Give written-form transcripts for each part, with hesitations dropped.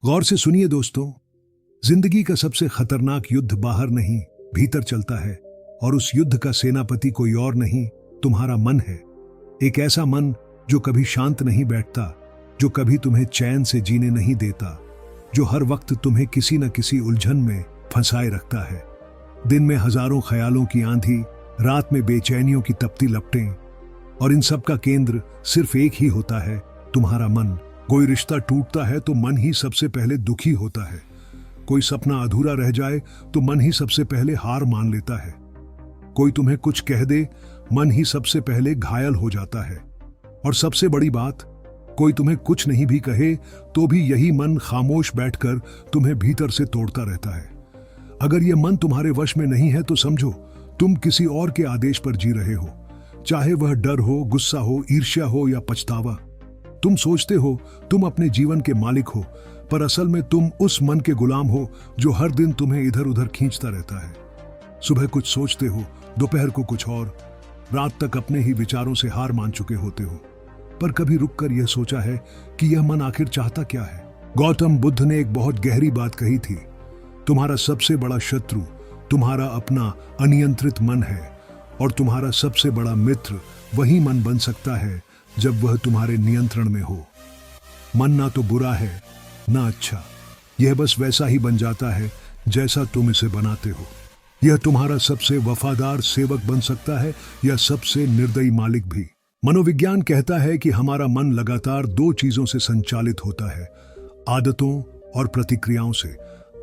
गौर से सुनिए दोस्तों, जिंदगी का सबसे खतरनाक युद्ध बाहर नहीं, भीतर चलता है। और उस युद्ध का सेनापति कोई और नहीं, तुम्हारा मन है। एक ऐसा मन जो कभी शांत नहीं बैठता, जो कभी तुम्हें चैन से जीने नहीं देता, जो हर वक्त तुम्हें किसी न किसी उलझन में फंसाए रखता है। दिन में हजारों ख्यालों की आंधी, रात में बेचैनियों की तपती लपटें, और इन सब का केंद्र सिर्फ एक ही होता है, तुम्हारा मन। कोई रिश्ता टूटता है तो मन ही सबसे पहले दुखी होता है। कोई सपना अधूरा रह जाए तो मन ही सबसे पहले हार मान लेता है। कोई तुम्हें कुछ कह दे, मन ही सबसे पहले घायल हो जाता है। और सबसे बड़ी बात, कोई तुम्हें कुछ नहीं भी कहे तो भी यही मन खामोश बैठकर तुम्हें भीतर से तोड़ता रहता है। अगर यह मन तुम्हारे वश में नहीं है तो समझो तुम किसी और के आदेश पर जी रहे हो, चाहे वह डर हो, गुस्सा हो, ईर्ष्या हो या पछतावा। तुम सोचते हो तुम अपने जीवन के मालिक हो, पर असल में तुम उस मन के गुलाम हो जो हर दिन तुम्हें इधर उधर खींचता रहता है। सुबह कुछ सोचते हो, दोपहर को कुछ और, रात तक अपने ही विचारों से हार मान चुके होते हो। पर कभी रुककर यह सोचा है कि यह मन आखिर चाहता क्या है? गौतम बुद्ध ने एक बहुत गहरी बात कही थी, तुम्हारा सबसे बड़ा शत्रु तुम्हारा अपना अनियंत्रित मन है, और तुम्हारा सबसे बड़ा मित्र वही मन बन सकता है जब वह तुम्हारे नियंत्रण में हो। मन ना तो बुरा है ना अच्छा, यह बस वैसा ही बन जाता है जैसा तुम इसे बनाते हो। यह तुम्हारा सबसे वफादार सेवक बन सकता है या सबसे निर्दयी मालिक भी। मनोविज्ञान कहता है कि हमारा मन लगातार दो चीजों से संचालित होता है, आदतों और प्रतिक्रियाओं से।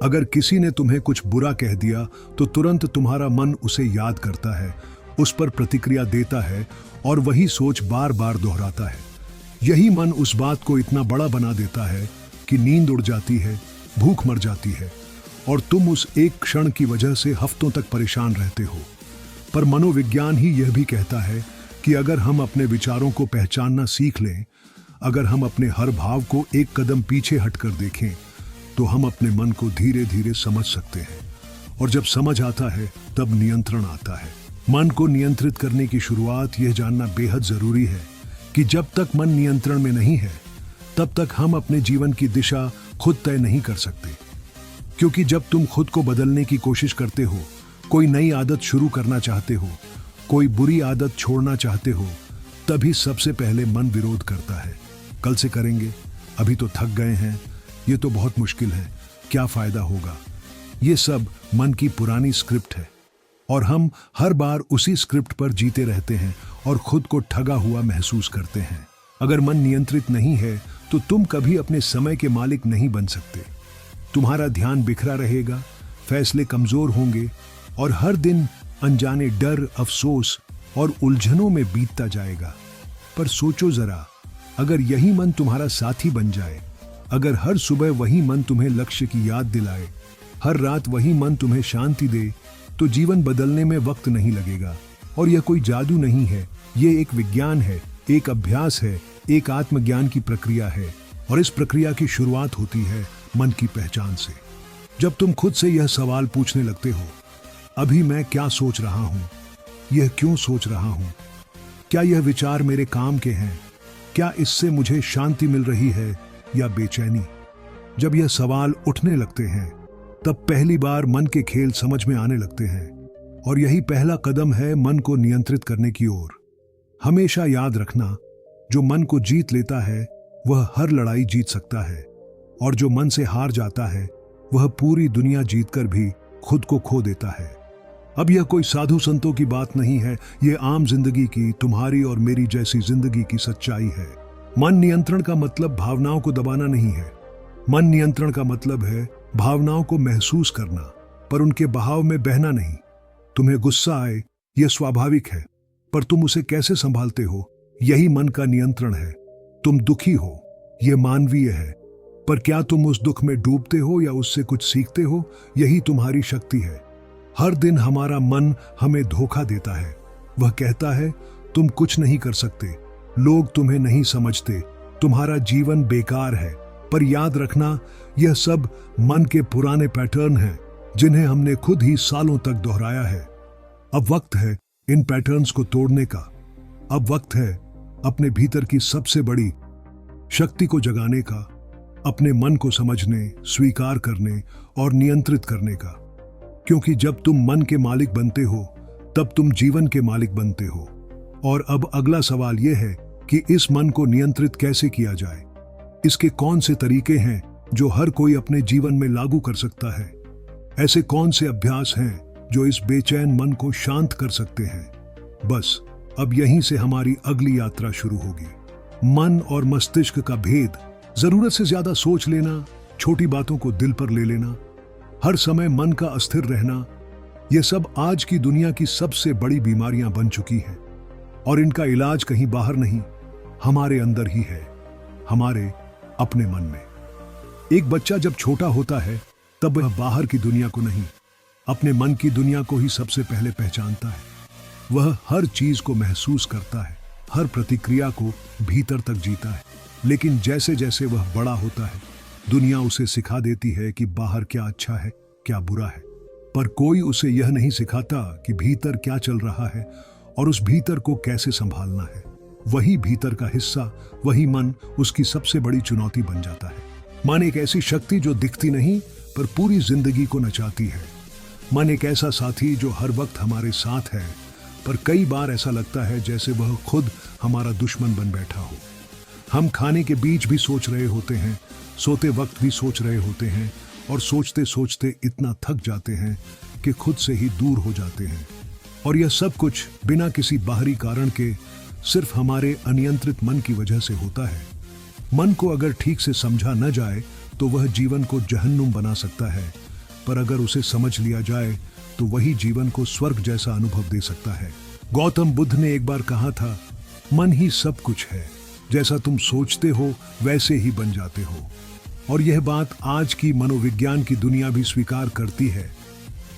अगर किसी ने तुम्हें कुछ बुरा कह दिया तो तुरंत तुम्हारा मन उसे याद करता है, उस पर प्रतिक्रिया देता है और वही सोच बार बार दोहराता है। यही मन उस बात को इतना बड़ा बना देता है कि नींद उड़ जाती है, भूख मर जाती है, और तुम उस एक क्षण की वजह से हफ्तों तक परेशान रहते हो। पर मनोविज्ञान ही यह भी कहता है कि अगर हम अपने विचारों को पहचानना सीख लें, अगर हम अपने हर भाव को एक कदम पीछे हटकर देखें, तो हम अपने मन को धीरे धीरे समझ सकते हैं। और जब समझ आता है तब नियंत्रण आता है। मन को नियंत्रित करने की शुरुआत यह जानना बेहद जरूरी है कि जब तक मन नियंत्रण में नहीं है तब तक हम अपने जीवन की दिशा खुद तय नहीं कर सकते। क्योंकि जब तुम खुद को बदलने की कोशिश करते हो, कोई नई आदत शुरू करना चाहते हो, कोई बुरी आदत छोड़ना चाहते हो, तभी सबसे पहले मन विरोध करता है। कल से करेंगे, अभी तो थक गए हैं, ये तो बहुत मुश्किल है, क्या फायदा होगा। ये सब मन की पुरानी स्क्रिप्ट है, और हम हर बार उसी स्क्रिप्ट पर जीते रहते हैं और खुद को ठगा हुआ महसूस करते हैं। अगर मन नियंत्रित नहीं है तो तुम कभी अपने समय के मालिक नहीं बन सकते। तुम्हारा ध्यान बिखरा रहेगा, फैसले कमजोर होंगे, और हर दिन अनजाने डर, अफसोस और उलझनों में बीतता जाएगा। पर सोचो जरा, अगर यही मन तुम्हारा साथी बन जाए, अगर हर सुबह वही मन तुम्हें लक्ष्य की याद दिलाए, हर रात वही मन तुम्हें शांति दे, तो जीवन बदलने में वक्त नहीं लगेगा। और यह कोई जादू नहीं है, यह एक विज्ञान है, एक अभ्यास है, एक आत्मज्ञान की प्रक्रिया है। और इस प्रक्रिया की शुरुआत होती है मन की पहचान से। जब तुम खुद से यह सवाल पूछने लगते हो, अभी मैं क्या सोच रहा हूं, यह क्यों सोच रहा हूं, क्या यह विचार मेरे काम के हैं, क्या इससे मुझे शांति मिल रही है या बेचैनी। जब यह सवाल उठने लगते हैं तब पहली बार मन के खेल समझ में आने लगते हैं, और यही पहला कदम है मन को नियंत्रित करने की ओर। हमेशा याद रखना, जो मन को जीत लेता है वह हर लड़ाई जीत सकता है, और जो मन से हार जाता है वह पूरी दुनिया जीतकर भी खुद को खो देता है। अब यह कोई साधु संतों की बात नहीं है, यह आम जिंदगी की, तुम्हारी और मेरी जैसी जिंदगी की सच्चाई है। मन नियंत्रण का मतलब भावनाओं को दबाना नहीं है। मन नियंत्रण का मतलब है भावनाओं को महसूस करना, पर उनके बहाव में बहना नहीं। तुम्हें गुस्सा आए, यह स्वाभाविक है, पर तुम उसे कैसे संभालते हो, यही मन का नियंत्रण है। तुम दुखी हो, यह मानवीय है, पर क्या तुम उस दुख में डूबते हो या उससे कुछ सीखते हो, यही तुम्हारी शक्ति है। हर दिन हमारा मन हमें धोखा देता है। वह कहता है तुम कुछ नहीं कर सकते, लोग तुम्हें नहीं समझते, तुम्हारा जीवन बेकार है। पर याद रखना, यह सब मन के पुराने पैटर्न हैं जिन्हें हमने खुद ही सालों तक दोहराया है। अब वक्त है इन पैटर्न्स को तोड़ने का। अब वक्त है अपने भीतर की सबसे बड़ी शक्ति को जगाने का, अपने मन को समझने, स्वीकार करने और नियंत्रित करने का। क्योंकि जब तुम मन के मालिक बनते हो तब तुम जीवन के मालिक बनते हो। और अब अगला सवाल यह है कि इस मन को नियंत्रित कैसे किया जाए। इसके कौन से तरीके हैं जो हर कोई अपने जीवन में लागू कर सकता है। ऐसे कौन से अभ्यास हैं जो इस बेचैन मन को शांत कर सकते हैं। बस अब यहीं से हमारी अगली यात्रा शुरू होगी। मन और मस्तिष्क का भेद, जरूरत से ज्यादा सोच लेना, छोटी बातों को दिल पर ले लेना, हर समय मन का अस्थिर रहना, यह सब आज की दुनिया की सबसे बड़ी बीमारियां बन चुकी हैं। और इनका इलाज कहीं बाहर नहीं, हमारे अंदर ही है, हमारे अपने मन में। एक बच्चा जब छोटा होता है तब वह बाहर की दुनिया को नहीं, अपने मन की दुनिया को ही सबसे पहले पहचानता है। वह हर चीज को महसूस करता है, हर प्रतिक्रिया को भीतर तक जीता है। लेकिन जैसे जैसे वह बड़ा होता है, दुनिया उसे सिखा देती है कि बाहर क्या अच्छा है, क्या बुरा है। पर कोई उसे यह नहीं सिखाता कि भीतर क्या चल रहा है और उस भीतर को कैसे संभालना है। वही भीतर का हिस्सा, वही मन उसकी सबसे बड़ी चुनौती बन जाता है। मन एक ऐसी शक्ति जो दिखती नहीं पर पूरी जिंदगी को नचाती है। मन एक ऐसा साथी जो हर वक्त हमारे साथ है, पर कई बार ऐसा लगता है जैसे वह खुद हमारा दुश्मन बन बैठा हो। हम खाने के बीच भी सोच रहे होते हैं, सोते वक्त भी सोच रहे होते हैं और सोचते सोचते इतना थक जाते हैं कि खुद से ही दूर हो जाते हैं। और यह सब कुछ बिना किसी बाहरी कारण के सिर्फ हमारे अनियंत्रित मन की वजह से होता है। मन को अगर ठीक से समझा न जाए तो वह जीवन को जहन्नुम बना सकता है, पर अगर उसे समझ लिया जाए तो वही जीवन को स्वर्ग जैसा अनुभव दे सकता है। गौतम बुद्ध ने एक बार कहा था, मन ही सब कुछ है, जैसा तुम सोचते हो वैसे ही बन जाते हो। और यह बात आज की मनोविज्ञान की दुनिया भी स्वीकार करती है।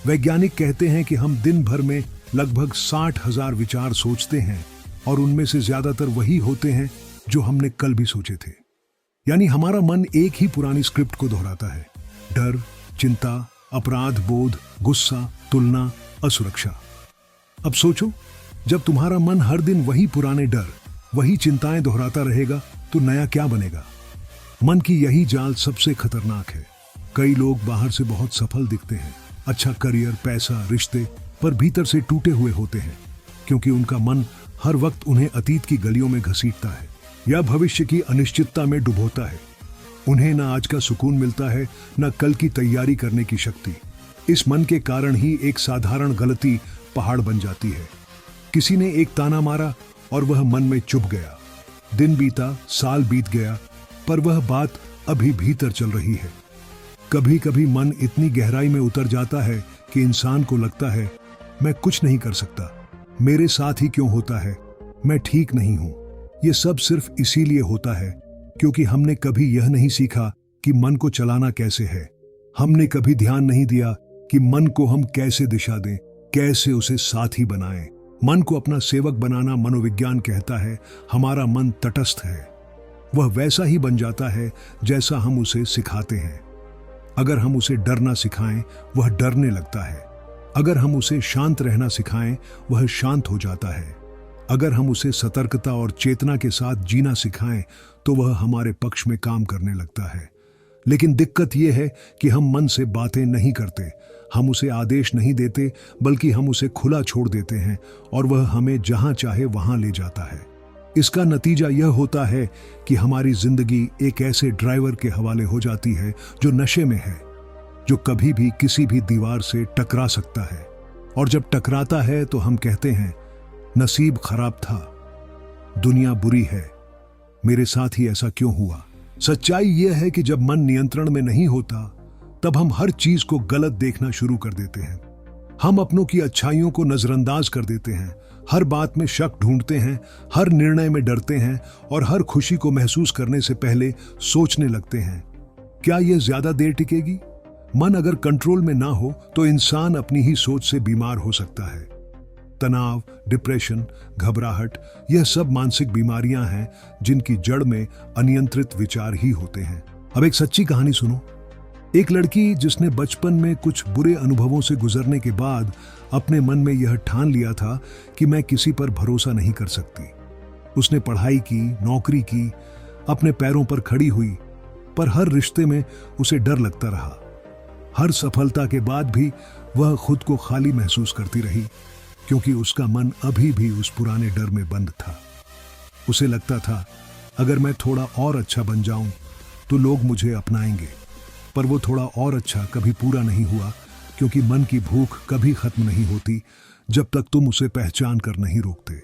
वैज्ञानिक कहते हैं कि हम दिन भर में लगभग 60,000 विचार सोचते हैं और उनमें से ज्यादातर वही होते हैं जो हमने कल भी सोचे थे। यानी हमारा मन एक ही पुरानी स्क्रिप्ट को दोहराता है। डर, चिंता, अपराध बोध, गुस्सा, तुलना, असुरक्षा। अब सोचो, जब तुम्हारा मन हर दिन वही पुराने डर, वही चिंताएं दोहराता रहेगा तो नया क्या बनेगा। मन की यही जाल सबसे खतरनाक है। कई लोग बाहर से बहुत सफल दिखते हैं, अच्छा करियर, पैसा, रिश्ते, पर भीतर से टूटे हुए होते हैं, क्योंकि उनका मन हर वक्त उन्हें अतीत की गलियों में घसीटता है या भविष्य की अनिश्चितता में डुबोता है। उन्हें न आज का सुकून मिलता है, न कल की तैयारी करने की शक्ति। इस मन के कारण ही एक साधारण गलती पहाड़ बन जाती है। किसी ने एक ताना मारा और वह मन में चुभ गया। दिन बीता, साल बीत गया, पर वह बात अभी भीतर चल रही है। कभी कभी मन इतनी गहराई में उतर जाता है कि इंसान को लगता है, मैं कुछ नहीं कर सकता, मेरे साथ ही क्यों होता है, मैं ठीक नहीं हूं। यह सब सिर्फ इसीलिए होता है क्योंकि हमने कभी यह नहीं सीखा कि मन को चलाना कैसे है। हमने कभी ध्यान नहीं दिया कि मन को हम कैसे दिशा दें, कैसे उसे साथी बनाएं। मन को अपना सेवक बनाना मनोविज्ञान कहता है, हमारा मन तटस्थ है। वह वैसा ही बन जाता है जैसा हम उसे सिखाते हैं। अगर हम उसे डरना सिखाएं, वह डरने लगता है। अगर हम उसे शांत रहना सिखाएं, वह शांत हो जाता है। अगर हम उसे सतर्कता और चेतना के साथ जीना सिखाएं, तो वह हमारे पक्ष में काम करने लगता है। लेकिन दिक्कत यह है कि हम मन से बातें नहीं करते, हम उसे आदेश नहीं देते, बल्कि हम उसे खुला छोड़ देते हैं और वह हमें जहां चाहे वहां ले जाता है। इसका नतीजा यह होता है कि हमारी जिंदगी एक ऐसे ड्राइवर के हवाले हो जाती है जो नशे में है, जो कभी भी किसी भी दीवार से टकरा सकता है। और जब टकराता है तो हम कहते हैं, नसीब खराब था, दुनिया बुरी है, मेरे साथ ही ऐसा क्यों हुआ। सच्चाई यह है कि जब मन नियंत्रण में नहीं होता तब हम हर चीज को गलत देखना शुरू कर देते हैं। हम अपनों की अच्छाइयों को नजरअंदाज कर देते हैं, हर बात में शक ढूंढते हैं, हर निर्णय में डरते हैं और हर खुशी को महसूस करने से पहले सोचने लगते हैं, क्या यह ज्यादा देर टिकेगी। मन अगर कंट्रोल में ना हो तो इंसान अपनी ही सोच से बीमार हो सकता है। तनाव, डिप्रेशन, घबराहट, यह सब मानसिक बीमारियां हैं जिनकी जड़ में अनियंत्रित विचार ही होते हैं। अब एक सच्ची कहानी सुनो। एक लड़की जिसने बचपन में कुछ बुरे अनुभवों से गुजरने के बाद अपने मन में यह ठान लिया था कि मैं किसी पर भरोसा नहीं कर सकती। उसने पढ़ाई की, नौकरी की, अपने पैरों पर खड़ी हुई, पर हर रिश्ते में उसे डर लगता रहा। हर सफलता के बाद भी वह खुद को खाली महसूस करती रही, क्योंकि उसका मन अभी भी उस पुराने डर में बंद था। उसे लगता था, अगर मैं थोड़ा और अच्छा बन जाऊं तो लोग मुझे अपनाएंगे। पर वो थोड़ा और अच्छा कभी पूरा नहीं हुआ, क्योंकि मन की भूख कभी खत्म नहीं होती जब तक तुम उसे पहचान कर नहीं रोकते।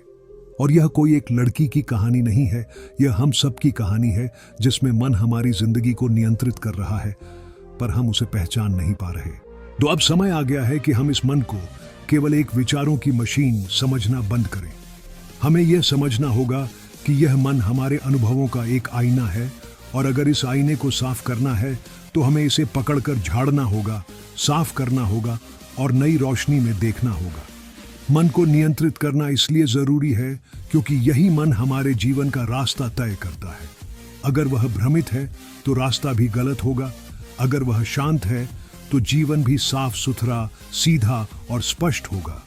और यह कोई एक लड़की की कहानी नहीं है, यह हम सब की कहानी है, जिसमें मन हमारी जिंदगी को नियंत्रित कर रहा है, पर हम उसे पहचान नहीं पा रहे। तो अब समय आ गया है कि हम इस मन को केवल एक विचारों की मशीन समझना बंद करें। हमें यह समझना होगा कि यह मन हमारे अनुभवों का एक आईना है, और अगर इस आईने को साफ करना है तो हमें इसे पकड़कर झाड़ना होगा, साफ करना होगा और नई रोशनी में देखना होगा। मन को नियंत्रित करना इसलिए जरूरी है क्योंकि यही मन हमारे जीवन का रास्ता तय करता है। अगर वह भ्रमित है तो रास्ता भी गलत होगा, अगर वह शांत है तो जीवन भी साफ सुथरा, सीधा और स्पष्ट होगा।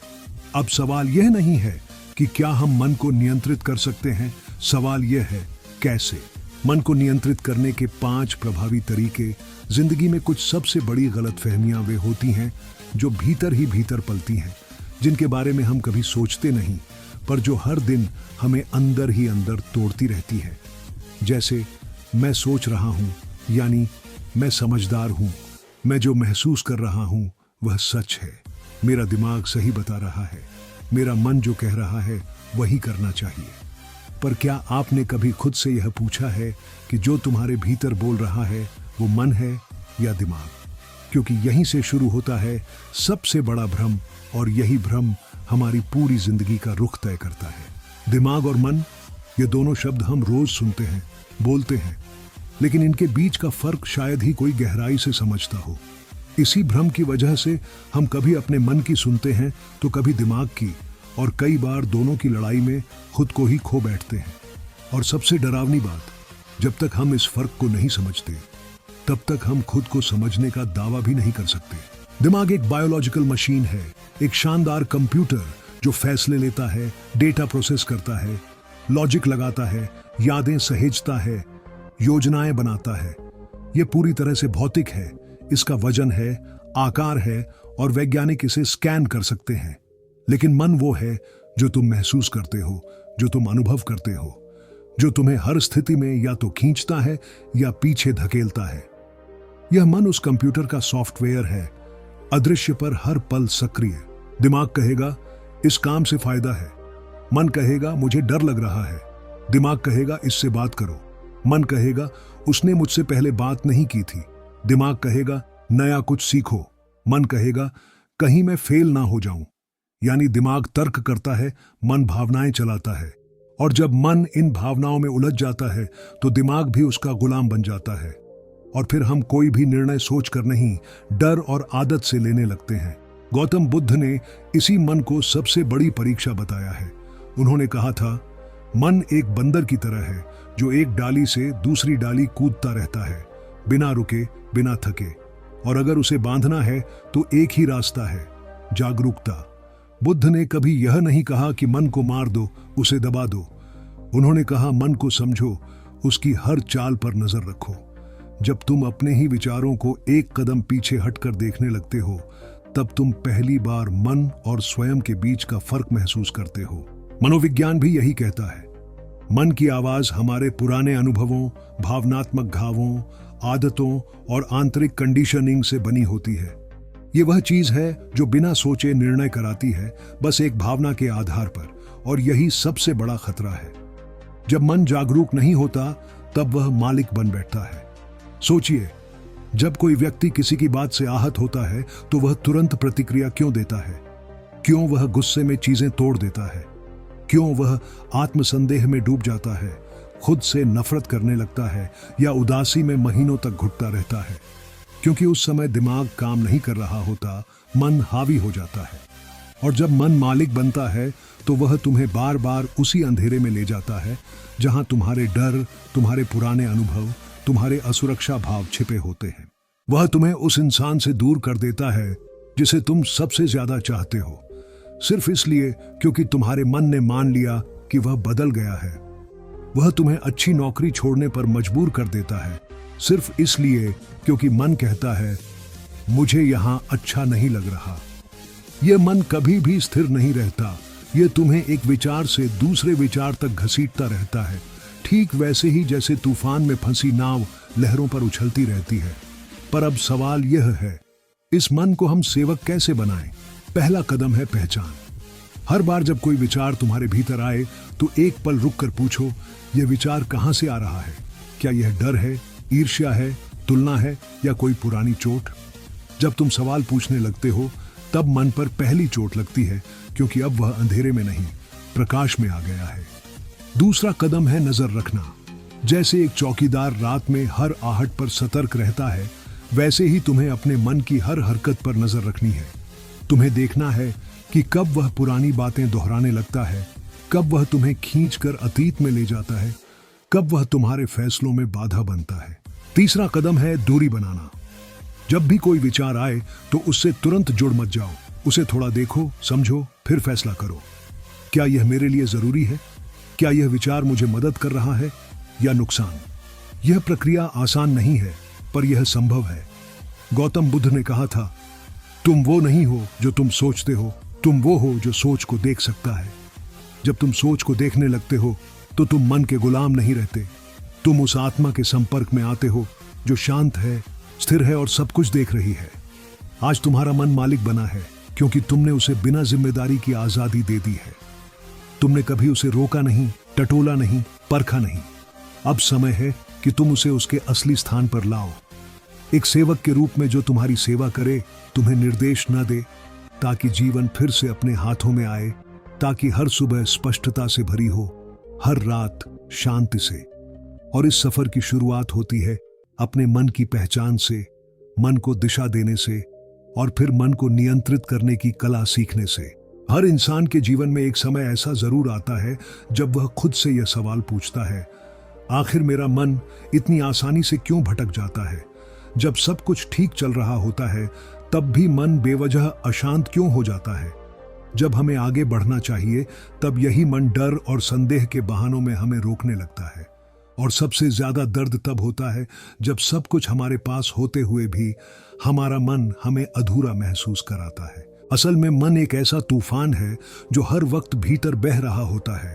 अब सवाल यह नहीं है कि क्या हम मन को नियंत्रित कर सकते हैं, सवाल यह है कैसे। मन को नियंत्रित करने के 5 प्रभावी तरीके। जिंदगी में कुछ सबसे बड़ी गलतफहमियां वे होती हैं जो भीतर ही भीतर पलती हैं, जिनके बारे में हम कभी सोचते नहीं, पर जो हर दिन हमें अंदर ही अंदर तोड़ती रहती है। जैसे मैं सोच रहा हूं, यानी मैं समझदार हूं, मैं जो महसूस कर रहा हूं वह सच है, मेरा दिमाग सही बता रहा है, मेरा मन जो कह रहा है वही करना चाहिए। पर क्या आपने कभी खुद से यह पूछा है कि जो तुम्हारे भीतर बोल रहा है वो मन है या दिमाग? क्योंकि यहीं से शुरू होता है सबसे बड़ा भ्रम, और यही भ्रम हमारी पूरी जिंदगी का रुख तय करता है। दिमाग और मन, ये दोनों शब्द हम रोज सुनते हैं, बोलते हैं, लेकिन इनके बीच का फर्क शायद ही कोई गहराई से समझता हो। इसी भ्रम की वजह से हम कभी अपने मन की सुनते हैं तो कभी दिमाग की, और कई बार दोनों की लड़ाई में खुद को ही खो बैठते हैं। और सबसे डरावनी बात, जब तक हम इस फर्क को नहीं समझते तब तक हम खुद को समझने का दावा भी नहीं कर सकते। दिमाग एक बायोलॉजिकल मशीन है, एक शानदार कंप्यूटर जो फैसले लेता है, डेटा प्रोसेस करता है, लॉजिक लगाता है, यादें सहेजता है, योजनाएं बनाता है। यह पूरी तरह से भौतिक है, इसका वजन है, आकार है, और वैज्ञानिक इसे स्कैन कर सकते हैं। लेकिन मन वो है जो तुम महसूस करते हो, जो तुम अनुभव करते हो, जो तुम्हें हर स्थिति में या तो खींचता है या पीछे धकेलता है। यह मन उस कंप्यूटर का सॉफ्टवेयर है, अदृश्य पर हर पल सक्रिय। दिमाग कहेगा इस काम से फायदा है, मन कहेगा मुझे डर लग रहा है, दिमाग कहेगा इससे बात करो, मन कहेगा उसने मुझसे पहले बात नहीं की थी, दिमाग कहेगा नया कुछ सीखो, मन कहेगा कहीं मैं फेल ना हो जाऊं। यानी दिमाग तर्क करता है, मन भावनाएं चलाता है, और जब मन इन भावनाओं में उलझ जाता है तो दिमाग भी उसका गुलाम बन जाता है, और फिर हम कोई भी निर्णय सोचकर नहीं, डर और आदत से लेने लगते हैं। गौतम बुद्ध ने इसी मन को सबसे बड़ी परीक्षा बताया है। उन्होंने कहा था, मन एक बंदर की तरह है जो एक डाली से दूसरी डाली कूदता रहता है, बिना रुके, बिना थके, और अगर उसे बांधना है तो एक ही रास्ता है, जागरूकता। बुद्ध ने कभी यह नहीं कहा कि मन को मार दो, उसे दबा दो। उन्होंने कहा मन को समझो, उसकी हर चाल पर नजर रखो। जब तुम अपने ही विचारों को एक कदम पीछे हटकर देखने लगते हो, तब तुम पहली बार मन और स्वयं के बीच का फर्क महसूस करते हो। मनोविज्ञान भी यही कहता है। मन की आवाज हमारे पुराने अनुभवों, भावनात्मक घावों, आदतों और आंतरिक कंडीशनिंग से बनी होती है। ये वह चीज है जो बिना सोचे निर्णय कराती है, बस एक भावना के आधार पर, और यही सबसे बड़ा खतरा है। जब मन जागरूक नहीं होता तब वह मालिक बन बैठता है। सोचिए, जब कोई व्यक्ति किसी की बात से आहत होता है तो वह तुरंत प्रतिक्रिया क्यों देता है? क्यों वह गुस्से में चीजें तोड़ देता है? क्यों वह आत्मसंदेह में डूब जाता है, खुद से नफरत करने लगता है, या उदासी में महीनों तक घुटता रहता है? क्योंकि उस समय दिमाग काम नहीं कर रहा होता, मन हावी हो जाता है। और जब मन मालिक बनता है तो वह तुम्हें बार बार उसी अंधेरे में ले जाता है जहां तुम्हारे डर, तुम्हारे पुराने अनुभव, तुम्हारे असुरक्षा भाव छिपे होते हैं। वह तुम्हें उस इंसान से दूर कर देता है जिसे तुम सबसे ज्यादा चाहते हो, सिर्फ इसलिए क्योंकि तुम्हारे मन ने मान लिया कि वह बदल गया है। वह तुम्हें अच्छी नौकरी छोड़ने पर मजबूर कर देता है, सिर्फ इसलिए क्योंकि मन कहता है मुझे यहां अच्छा नहीं लग रहा। यह मन कभी भी स्थिर नहीं रहता, यह तुम्हें एक विचार से दूसरे विचार तक घसीटता रहता है, ठीक वैसे ही जैसे तूफान में फंसी नाव लहरों पर उछलती रहती है। पर अब सवाल यह है, इस मन को हम सेवक कैसे बनाएं? पहला कदम है पहचान। हर बार जब कोई विचार तुम्हारे भीतर आए तो एक पल रुक कर पूछो, यह विचार कहां से आ रहा है? क्या यह डर है, ईर्ष्या है, तुलना है या कोई पुरानी चोट? जब तुम सवाल पूछने लगते हो तब मन पर पहली चोट लगती है, क्योंकि अब वह अंधेरे में नहीं, प्रकाश में आ गया है। दूसरा कदम है नजर रखना। जैसे एक चौकीदार रात में हर आहट पर सतर्क रहता है, वैसे ही तुम्हें अपने मन की हर हरकत पर नजर रखनी है। तुम्हें देखना है कि कब वह पुरानी बातें दोहराने लगता है, कब वह तुम्हें खींचकर अतीत में ले जाता है, कब वह तुम्हारे फैसलों में बाधा बनता है। तीसरा कदम है दूरी बनाना। जब भी कोई विचार आए तो उससे तुरंत जुड़ मत जाओ, उसे थोड़ा देखो, समझो, फिर फैसला करो। क्या यह मेरे लिए जरूरी है? क्या यह विचार मुझे मदद कर रहा है या नुकसान? यह प्रक्रिया आसान नहीं है, पर यह संभव है। गौतम बुद्ध ने कहा था, तुम वो नहीं हो जो तुम सोचते हो, तुम वो हो जो सोच को देख सकता है। जब तुम सोच को देखने लगते हो तो तुम मन के गुलाम नहीं रहते, तुम उस आत्मा के संपर्क में आते हो जो शांत है, स्थिर है और सब कुछ देख रही है। आज तुम्हारा मन मालिक बना है क्योंकि तुमने उसे बिना जिम्मेदारी की आजादी दे दी है। तुमने कभी उसे रोका नहीं, टटोला नहीं, परखा नहीं। अब समय है कि तुम उसे उसके असली स्थान पर लाओ, एक सेवक के रूप में जो तुम्हारी सेवा करे, तुम्हें निर्देश न दे, ताकि जीवन फिर से अपने हाथों में आए, ताकि हर सुबह स्पष्टता से भरी हो, हर रात शांति से। और इस सफर की शुरुआत होती है अपने मन की पहचान से, मन को दिशा देने से और फिर मन को नियंत्रित करने की कला सीखने से। हर इंसान के जीवन में एक समय ऐसा जरूर आता है जब वह खुद से यह सवाल पूछता है, आखिर मेरा मन इतनी आसानी से क्यों भटक जाता है? जब सब कुछ ठीक चल रहा होता है तब भी मन बेवजह अशांत क्यों हो जाता है? जब हमें आगे बढ़ना चाहिए तब यही मन डर और संदेह के बहानों में हमें रोकने लगता है। और सबसे ज्यादा दर्द तब होता है जब सब कुछ हमारे पास होते हुए भी हमारा मन हमें अधूरा महसूस कराता है। असल में मन एक ऐसा तूफान है जो हर वक्त भीतर बह रहा होता है,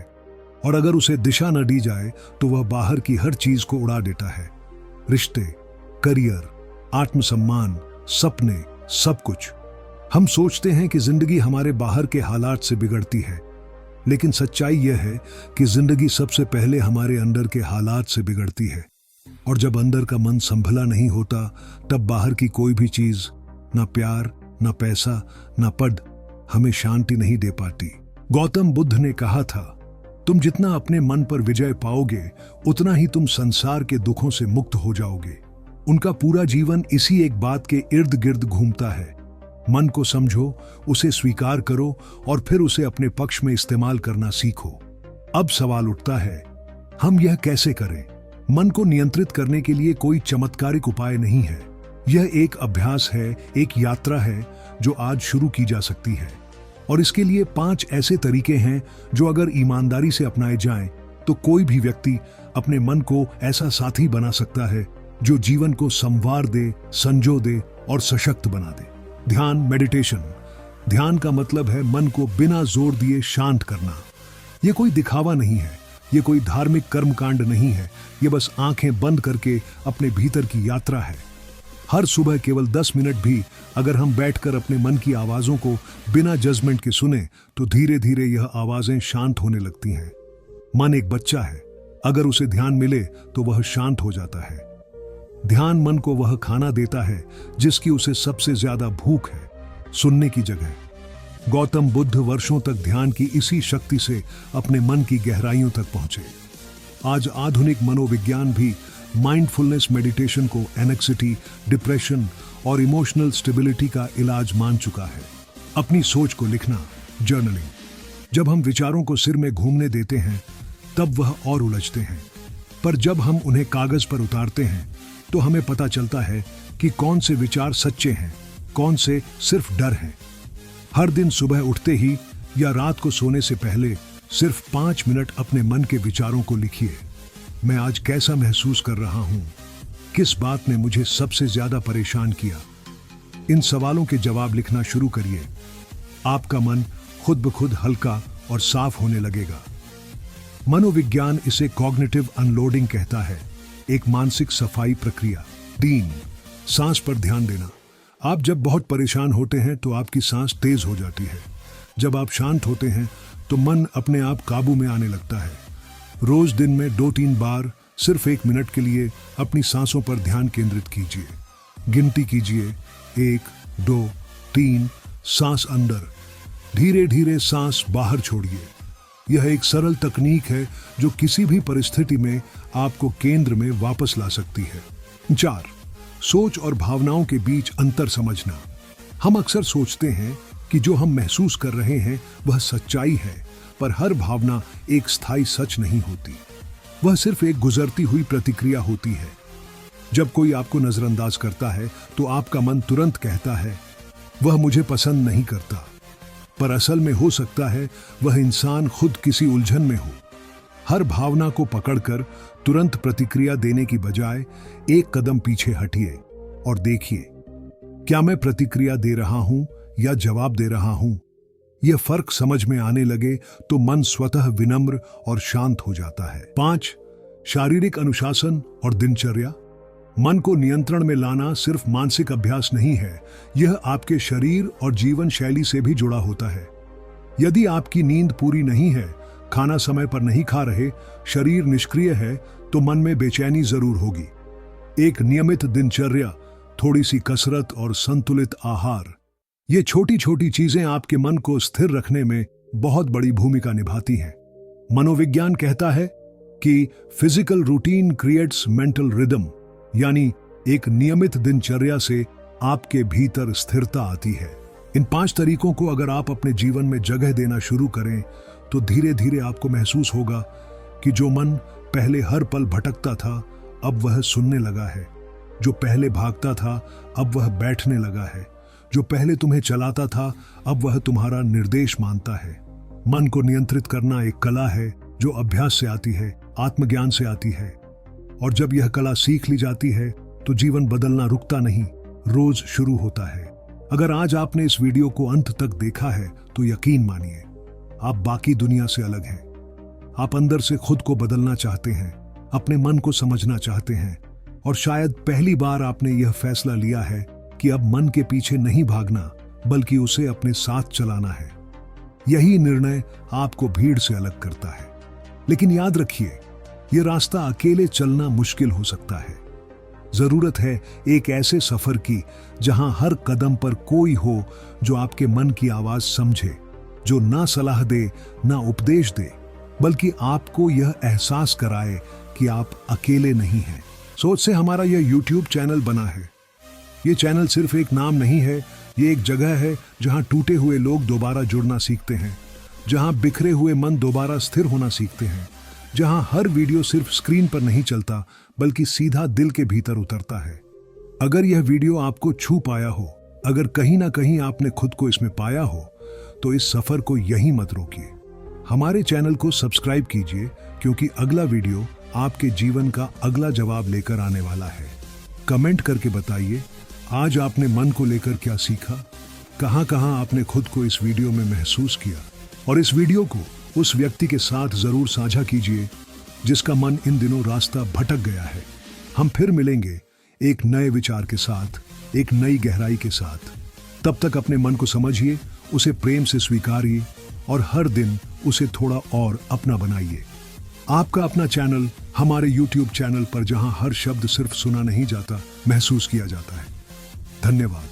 और अगर उसे दिशा न दी जाए तो वह बाहर की हर चीज को उड़ा देता है। रिश्ते, करियर, आत्मसम्मान, सपने, सब कुछ। हम सोचते हैं कि जिंदगी हमारे बाहर के हालात से बिगड़ती है, लेकिन सच्चाई यह है कि जिंदगी सबसे पहले हमारे अंदर के हालात से बिगड़ती है। और जब अंदर का मन संभला नहीं होता तब बाहर की कोई भी चीज, ना प्यार, ना पैसा, ना पद, हमें शांति नहीं दे पाती। गौतम बुद्ध ने कहा था, तुम जितना अपने मन पर विजय पाओगे उतना ही तुम संसार के दुखों से मुक्त हो जाओगे। उनका पूरा जीवन इसी एक बात के इर्द गिर्द घूमता है। मन को समझो, उसे स्वीकार करो और फिर उसे अपने पक्ष में इस्तेमाल करना सीखो। अब सवाल उठता है, हम यह कैसे करें? मन को नियंत्रित करने के लिए कोई चमत्कारिक उपाय नहीं है। यह एक अभ्यास है, एक यात्रा है जो आज शुरू की जा सकती है। और इसके लिए 5 ऐसे तरीके हैं जो अगर ईमानदारी से अपनाए जाएं तो कोई भी व्यक्ति अपने मन को ऐसा साथी बना सकता है जो जीवन को संवार दे, संजो दे और सशक्त बना दे। ध्यान, मेडिटेशन। ध्यान का मतलब है मन को बिना जोर दिए शांत करना। यह कोई दिखावा नहीं है, यह कोई धार्मिक कर्मकांड नहीं है, यह बस आंखें बंद करके अपने भीतर की यात्रा है। हर सुबह केवल 10 मिनट भी अगर हम बैठकर अपने मन की आवाजों को बिना जजमेंट के सुने तो धीरे धीरे यह आवाजें शांत होने लगती हैं। मन एक बच्चा है, अगर उसे ध्यान मिले तो वह शांत हो जाता है। ध्यान मन को वह खाना देता है जिसकी उसे सबसे ज्यादा भूख है, सुनने की जगह। गौतम बुद्ध वर्षों तक ध्यान की इसी शक्ति से अपने मन की गहराइयों तक पहुंचे। आज आधुनिक मनोविज्ञान भी माइंडफुलनेस मेडिटेशन को एंग्जायटी, डिप्रेशन और इमोशनल स्टेबिलिटी का इलाज मान चुका है। अपनी सोच को लिखना, जर्नलिंग। जब हम विचारों को सिर में घूमने देते हैं तब वह और उलझते हैं, पर जब हम उन्हें कागज पर उतारते हैं तो हमें पता चलता है कि कौन से विचार सच्चे हैं, कौन से सिर्फ डर हैं। हर दिन सुबह उठते ही या रात को सोने से पहले सिर्फ 5 मिनट अपने मन के विचारों को लिखिए। मैं आज कैसा महसूस कर रहा हूं? किस बात ने मुझे सबसे ज्यादा परेशान किया? इन सवालों के जवाब लिखना शुरू करिए। आपका मन खुद ब खुद हल्का और साफ होने लगेगा। मनोविज्ञान इसे कॉग्निटिव अनलोडिंग कहता है, एक मानसिक सफाई प्रक्रिया। 3. सांस पर ध्यान देना। आप जब बहुत परेशान होते हैं तो आपकी सांस तेज हो जाती है। जब आप शांत होते हैं तो मन अपने आप काबू में आने लगता है। रोज दिन में 2-3 बार सिर्फ 1 मिनट के लिए अपनी सांसों पर ध्यान केंद्रित कीजिए। गिनती कीजिए, 1, 2, 3, सांस अंदर, धीरे धीरे सांस बाहर छोड़िए। यह एक सरल तकनीक है जो किसी भी परिस्थिति में आपको केंद्र में वापस ला सकती है। 4. सोच और भावनाओं के बीच अंतर समझना। हम अक्सर सोचते हैं कि जो हम महसूस कर रहे हैं वह सच्चाई है, पर हर भावना एक स्थायी सच नहीं होती। वह सिर्फ एक गुजरती हुई प्रतिक्रिया होती है। जब कोई आपको नजरअंदाज करता है तो आपका मन तुरंत कहता है, वह मुझे पसंद नहीं करता। पर असल में हो सकता है वह इंसान खुद किसी उलझन में हो। हर भावना को पकड़कर तुरंत प्रतिक्रिया देने की बजाय एक कदम पीछे हटिए और देखिए, क्या मैं प्रतिक्रिया दे रहा हूं या जवाब दे रहा हूं? यह फर्क समझ में आने लगे तो मन स्वतः विनम्र और शांत हो जाता है। 5. शारीरिक अनुशासन और दिनचर्या। मन को नियंत्रण में लाना सिर्फ मानसिक अभ्यास नहीं है, यह आपके शरीर और जीवन शैली से भी जुड़ा होता है। यदि आपकी नींद पूरी नहीं है, खाना समय पर नहीं खा रहे, शरीर निष्क्रिय है, तो मन में बेचैनी जरूर होगी। एक नियमित दिनचर्या, थोड़ी सी कसरत और संतुलित आहार, ये छोटी छोटी चीजें आपके मन को स्थिर रखने में बहुत बड़ी भूमिका निभाती हैं। मनोविज्ञान कहता है कि physical routine creates mental rhythm, यानी एक नियमित दिनचर्या से आपके भीतर स्थिरता आती है। इन 5 तरीकों को अगर आप अपने जीवन में जगह देना शुरू करें तो धीरे धीरे आपको महसूस होगा कि जो मन पहले हर पल भटकता था अब वह सुनने लगा है, जो पहले भागता था अब वह बैठने लगा है, जो पहले तुम्हें चलाता था अब वह तुम्हारा निर्देश मानता है। मन को नियंत्रित करना एक कला है जो अभ्यास से आती है, आत्मज्ञान से आती है, और जब यह कला सीख ली जाती है तो जीवन बदलना रुकता नहीं, रोज शुरू होता है। अगर आज आपने इस वीडियो को अंत तक देखा है तो यकीन मानिए आप बाकी दुनिया से अलग हैं। आप अंदर से खुद को बदलना चाहते हैं, अपने मन को समझना चाहते हैं, और शायद पहली बार आपने यह फैसला लिया है कि अब मन के पीछे नहीं भागना बल्कि उसे अपने साथ चलाना है। यही निर्णय आपको भीड़ से अलग करता है। लेकिन याद रखिए, यह रास्ता अकेले चलना मुश्किल हो सकता है। जरूरत है एक ऐसे सफर की जहां हर कदम पर कोई हो जो आपके मन की आवाज समझे, जो ना सलाह दे ना उपदेश दे, बल्कि आपको यह एहसास कराए कि आप अकेले नहीं हैं। सोच से हमारा यह YouTube चैनल बना है। ये चैनल सिर्फ एक नाम नहीं है, ये एक जगह है जहां टूटे हुए लोग दोबारा जुड़ना सीखते हैं, जहां बिखरे हुए मन दोबारा स्थिर होना सीखते हैं, जहां हर वीडियो सिर्फ स्क्रीन पर नहीं चलता बल्कि सीधा दिल के भीतर उतरता है। अगर यह वीडियो आपको छू पाया हो, अगर कहीं ना कहीं आपने खुद को इसमें पाया हो, तो इस सफर को यहीं मत रोकिए। हमारे चैनल को सब्सक्राइब कीजिए, क्योंकि अगला वीडियो आपके जीवन का अगला जवाब लेकर आने वाला है। कमेंट करके बताइए आज आपने मन को लेकर क्या सीखा, कहां कहां आपने खुद को इस वीडियो में महसूस किया, और इस वीडियो को उस व्यक्ति के साथ जरूर साझा कीजिए जिसका मन इन दिनों रास्ता भटक गया है। हम फिर मिलेंगे एक नए विचार के साथ, एक नई गहराई के साथ। तब तक अपने मन को समझिए, उसे प्रेम से स्वीकारिए और हर दिन उसे थोड़ा और अपना बनाइए। आपका अपना चैनल हमारे YouTube चैनल पर, जहां हर शब्द सिर्फ सुना नहीं जाता, महसूस किया जाता है। धन्यवाद।